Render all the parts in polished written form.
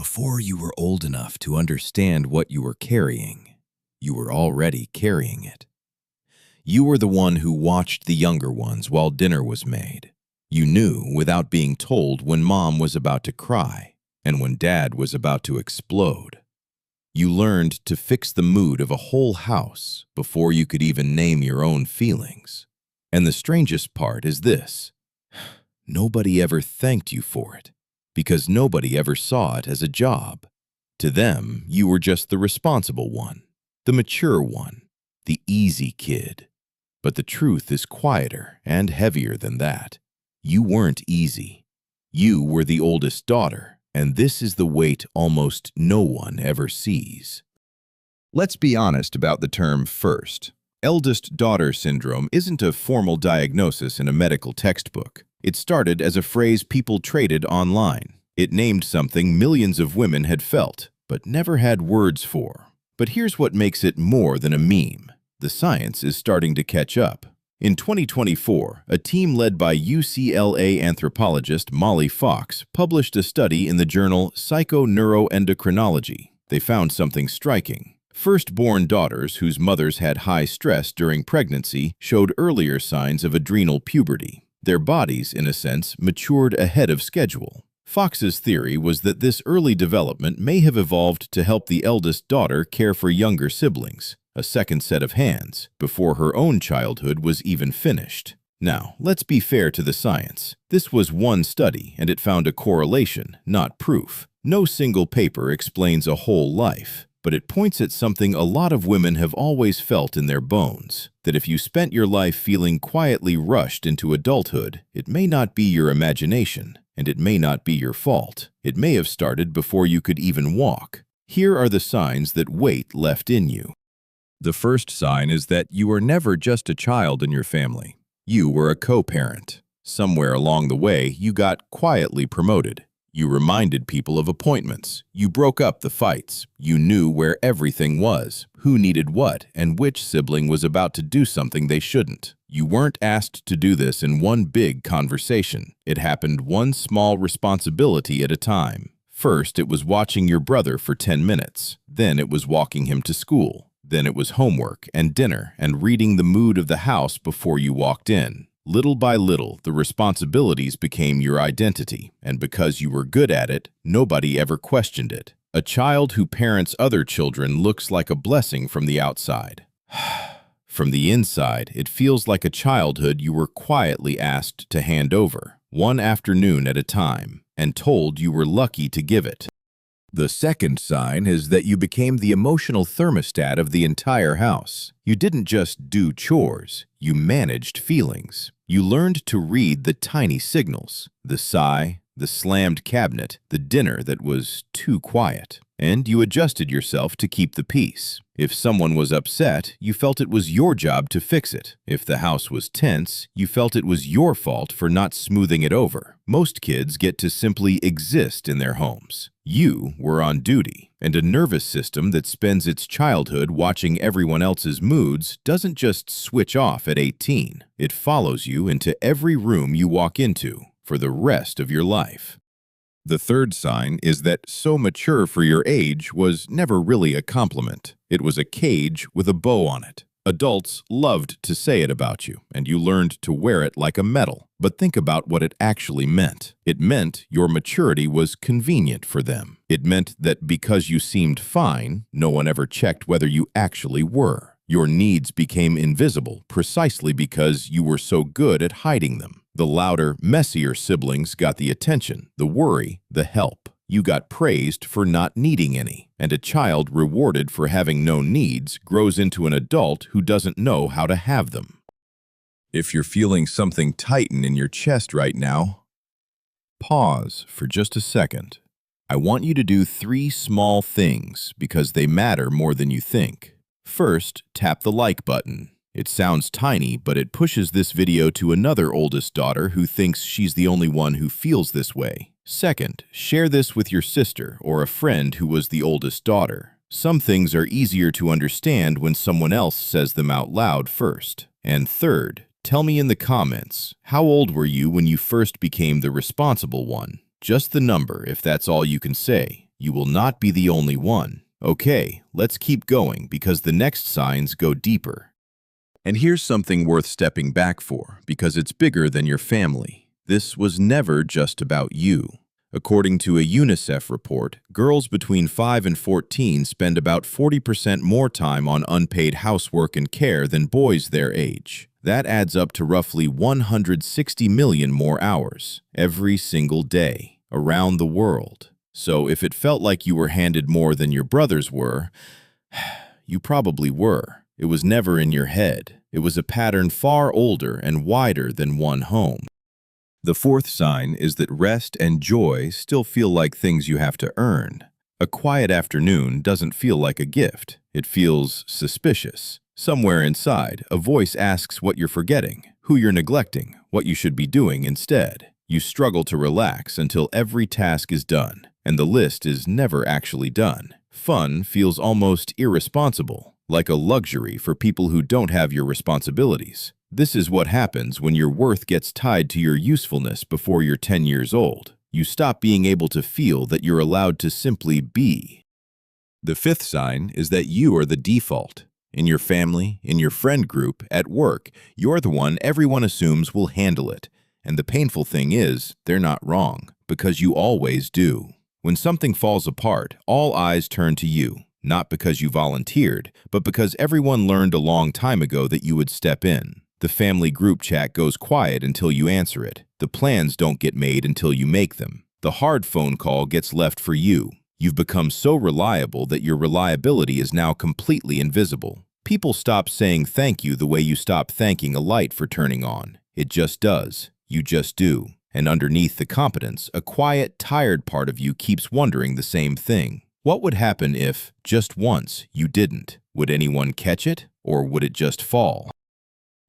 Before you were old enough to understand what you were carrying, you were already carrying it. You were the one who watched the younger ones while dinner was made. You knew without being told when mom was about to cry and when dad was about to explode. You learned to fix the mood of a whole house before you could even name your own feelings. And the strangest part is this: nobody ever thanked you for it, because nobody ever saw it as a job. To them, you were just the responsible one, the mature one, the easy kid. But the truth is quieter and heavier than that. You weren't easy. You were the oldest daughter, and this is the weight almost no one ever sees. Let's be honest about the term first. Eldest daughter syndrome isn't a formal diagnosis in a medical textbook. It started as a phrase people traded online. It named something millions of women had felt, but never had words for. But here's what makes it more than a meme. The science is starting to catch up. In 2024, a team led by UCLA anthropologist Molly Fox published a study in the journal Psychoneuroendocrinology. They found something striking. Firstborn daughters whose mothers had high stress during pregnancy showed earlier signs of adrenal puberty. Their bodies, in a sense, matured ahead of schedule. Fox's theory was that this early development may have evolved to help the eldest daughter care for younger siblings, a second set of hands, before her own childhood was even finished. Now, let's be fair to the science. This was one study, and it found a correlation, not proof. No single paper explains a whole life, but it points at something a lot of women have always felt in their bones, that if you spent your life feeling quietly rushed into adulthood, it may not be your imagination, and it may not be your fault. It may have started before you could even walk. Here are the signs that weight left in you. The first sign is that you were never just a child in your family. You were a co-parent. Somewhere along the way, you got quietly promoted. You reminded people of appointments. You broke up the fights. You knew where everything was, who needed what, and which sibling was about to do something they shouldn't. You weren't asked to do this in one big conversation. It happened one small responsibility at a time. First, it was watching your brother for 10 minutes. Then it was walking him to school. Then it was homework and dinner and reading the mood of the house before you walked in. Little by little, the responsibilities became your identity, and because you were good at it, nobody ever questioned it. A child who parents other children looks like a blessing from the outside. From the inside, it feels like a childhood you were quietly asked to hand over, one afternoon at a time, and told you were lucky to give it. The second sign is that you became the emotional thermostat of the entire house. You didn't just do chores, you managed feelings. You learned to read the tiny signals, the sigh, the slammed cabinet, the dinner that was too quiet. And you adjusted yourself to keep the peace. If someone was upset, you felt it was your job to fix it. If the house was tense, you felt it was your fault for not smoothing it over. Most kids get to simply exist in their homes. You were on duty, and a nervous system that spends its childhood watching everyone else's moods doesn't just switch off at 18. It follows you into every room you walk into for the rest of your life. The third sign is that so mature for your age was never really a compliment. It was a cage with a bow on it. Adults loved to say it about you, and you learned to wear it like a medal. But think about what it actually meant. It meant your maturity was convenient for them. It meant that because you seemed fine, no one ever checked whether you actually were. Your needs became invisible precisely because you were so good at hiding them. The louder, messier siblings got the attention, the worry, the help. You got praised for not needing any, and a child rewarded for having no needs grows into an adult who doesn't know how to have them. If you're feeling something tighten in your chest right now, pause for just a second. I want you to do 3 small things because they matter more than you think. First, tap the like button. It sounds tiny, but it pushes this video to another oldest daughter who thinks she's the only one who feels this way. Second, share this with your sister or a friend who was the oldest daughter. Some things are easier to understand when someone else says them out loud first. And third, tell me in the comments, how old were you when you first became the responsible one? Just the number if that's all you can say. You will not be the only one. Okay, let's keep going because the next signs go deeper. And here's something worth stepping back for, because it's bigger than your family. This was never just about you. According to a UNICEF report, girls between 5 and 14 spend about 40% more time on unpaid housework and care than boys their age. That adds up to roughly 160 million more hours every single day around the world. So if it felt like you were handed more than your brothers were, you probably were. It was never in your head. It was a pattern far older and wider than one home. The fourth sign is that rest and joy still feel like things you have to earn. A quiet afternoon doesn't feel like a gift. It feels suspicious. Somewhere inside, a voice asks what you're forgetting, who you're neglecting, what you should be doing instead. You struggle to relax until every task is done, and the list is never actually done. Fun feels almost irresponsible, like a luxury for people who don't have your responsibilities. This is what happens when your worth gets tied to your usefulness before you're 10 years old. You stop being able to feel that you're allowed to simply be. The fifth sign is that you are the default. In your family, in your friend group, at work, you're the one everyone assumes will handle it. And the painful thing is, they're not wrong, because you always do. When something falls apart, all eyes turn to you, not because you volunteered, but because everyone learned a long time ago that you would step in. The family group chat goes quiet until you answer it. The plans don't get made until you make them. The hard phone call gets left for you. You've become so reliable that your reliability is now completely invisible. People stop saying thank you the way you stop thanking a light for turning on. It just does. You just do. And underneath the competence, a quiet, tired part of you keeps wondering the same thing. What would happen if, just once, you didn't? Would anyone catch it, or would it just fall?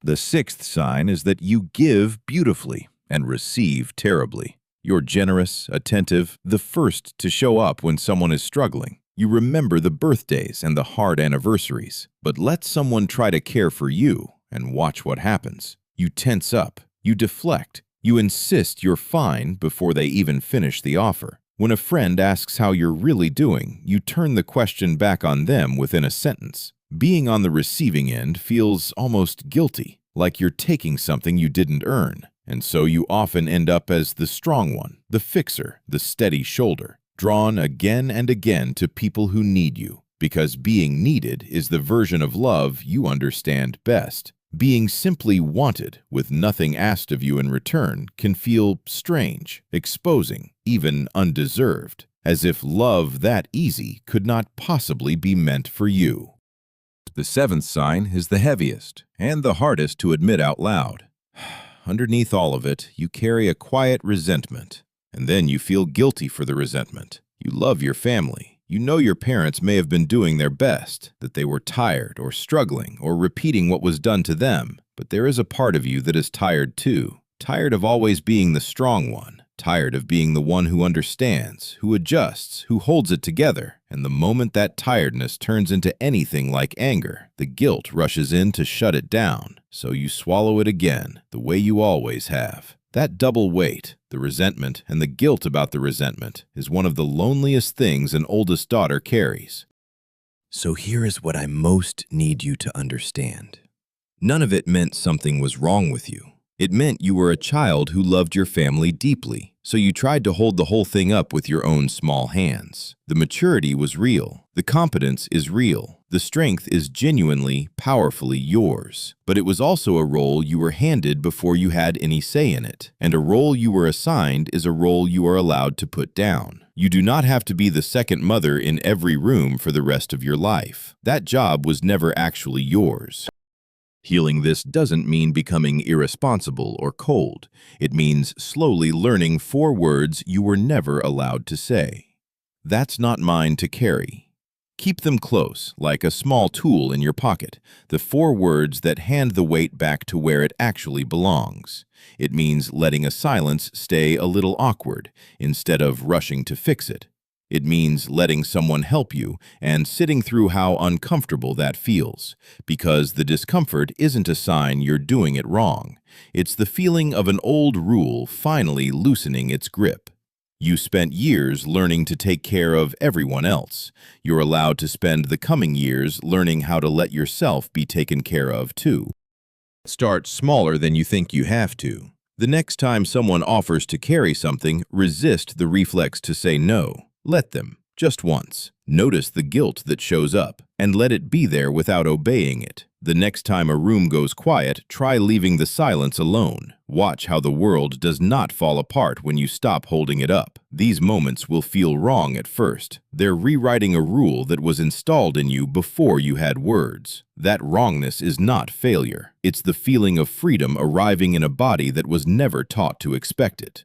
The sixth sign is that you give beautifully and receive terribly. You're generous, attentive, the first to show up when someone is struggling. You remember the birthdays and the hard anniversaries, but let someone try to care for you and watch what happens. You tense up, you deflect, you insist you're fine before they even finish the offer. When a friend asks how you're really doing, you turn the question back on them within a sentence. Being on the receiving end feels almost guilty, like you're taking something you didn't earn. And so you often end up as the strong one, the fixer, the steady shoulder, drawn again and again to people who need you, because being needed is the version of love you understand best. Being simply wanted, with nothing asked of you in return, can feel strange, exposing, even undeserved, as if love that easy could not possibly be meant for you. The seventh sign is the heaviest and the hardest to admit out loud. Underneath all of it, you carry a quiet resentment, and then you feel guilty for the resentment. You love your family. You know your parents may have been doing their best, that they were tired or struggling or repeating what was done to them, but there is a part of you that is tired too, tired of always being the strong one, tired of being the one who understands, who adjusts, who holds it together, and the moment that tiredness turns into anything like anger, the guilt rushes in to shut it down, so you swallow it again, the way you always have. That double weight, the resentment and the guilt about the resentment, is one of the loneliest things an oldest daughter carries. So here is what I most need you to understand. None of it meant something was wrong with you. It meant you were a child who loved your family deeply, so you tried to hold the whole thing up with your own small hands. The maturity was real. The competence is real. The strength is genuinely, powerfully yours. But it was also a role you were handed before you had any say in it. And a role you were assigned is a role you are allowed to put down. You do not have to be the second mother in every room for the rest of your life. That job was never actually yours. Healing this doesn't mean becoming irresponsible or cold. It means slowly learning 4 words you were never allowed to say. That's not mine to carry. Keep them close, like a small tool in your pocket, the 4 words that hand the weight back to where it actually belongs. It means letting a silence stay a little awkward, instead of rushing to fix it. It means letting someone help you and sitting through how uncomfortable that feels, because the discomfort isn't a sign you're doing it wrong. It's the feeling of an old rule finally loosening its grip. You spent years learning to take care of everyone else. You're allowed to spend the coming years learning how to let yourself be taken care of too. Start smaller than you think you have to. The next time someone offers to carry something, resist the reflex to say no. Let them, just once. Notice the guilt that shows up, and let it be there without obeying it. The next time a room goes quiet, try leaving the silence alone. Watch how the world does not fall apart when you stop holding it up. These moments will feel wrong at first. They're rewriting a rule that was installed in you before you had words. That wrongness is not failure. It's the feeling of freedom arriving in a body that was never taught to expect it.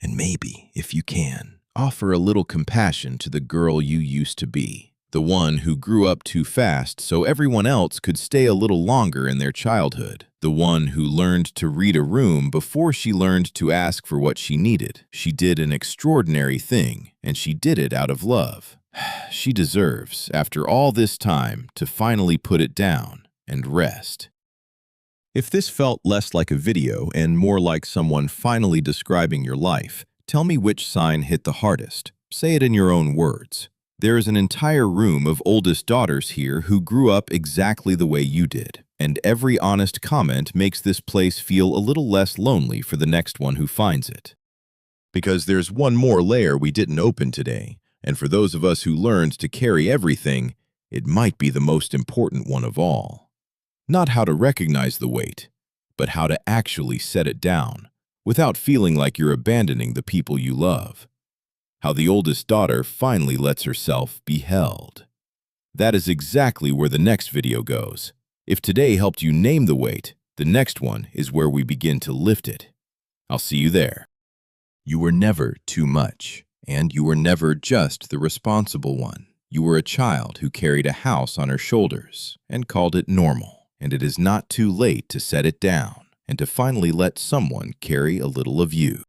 And maybe, if you can, offer a little compassion to the girl you used to be. The one who grew up too fast so everyone else could stay a little longer in their childhood. The one who learned to read a room before she learned to ask for what she needed. She did an extraordinary thing, and she did it out of love. She deserves, after all this time, to finally put it down and rest. If this felt less like a video and more like someone finally describing your life, tell me which sign hit the hardest. Say it in your own words. There is an entire room of oldest daughters here who grew up exactly the way you did, and every honest comment makes this place feel a little less lonely for the next one who finds it. Because there's one more layer we didn't open today, and for those of us who learned to carry everything, it might be the most important one of all. Not how to recognize the weight, but how to actually set it down, without feeling like you're abandoning the people you love. How the oldest daughter finally lets herself be held. That is exactly where the next video goes. If today helped you name the weight, the next one is where we begin to lift it. I'll see you there. You were never too much, and you were never just the responsible one. You were a child who carried a house on her shoulders and called it normal, and it is not too late to set it down and to finally let someone carry a little of you.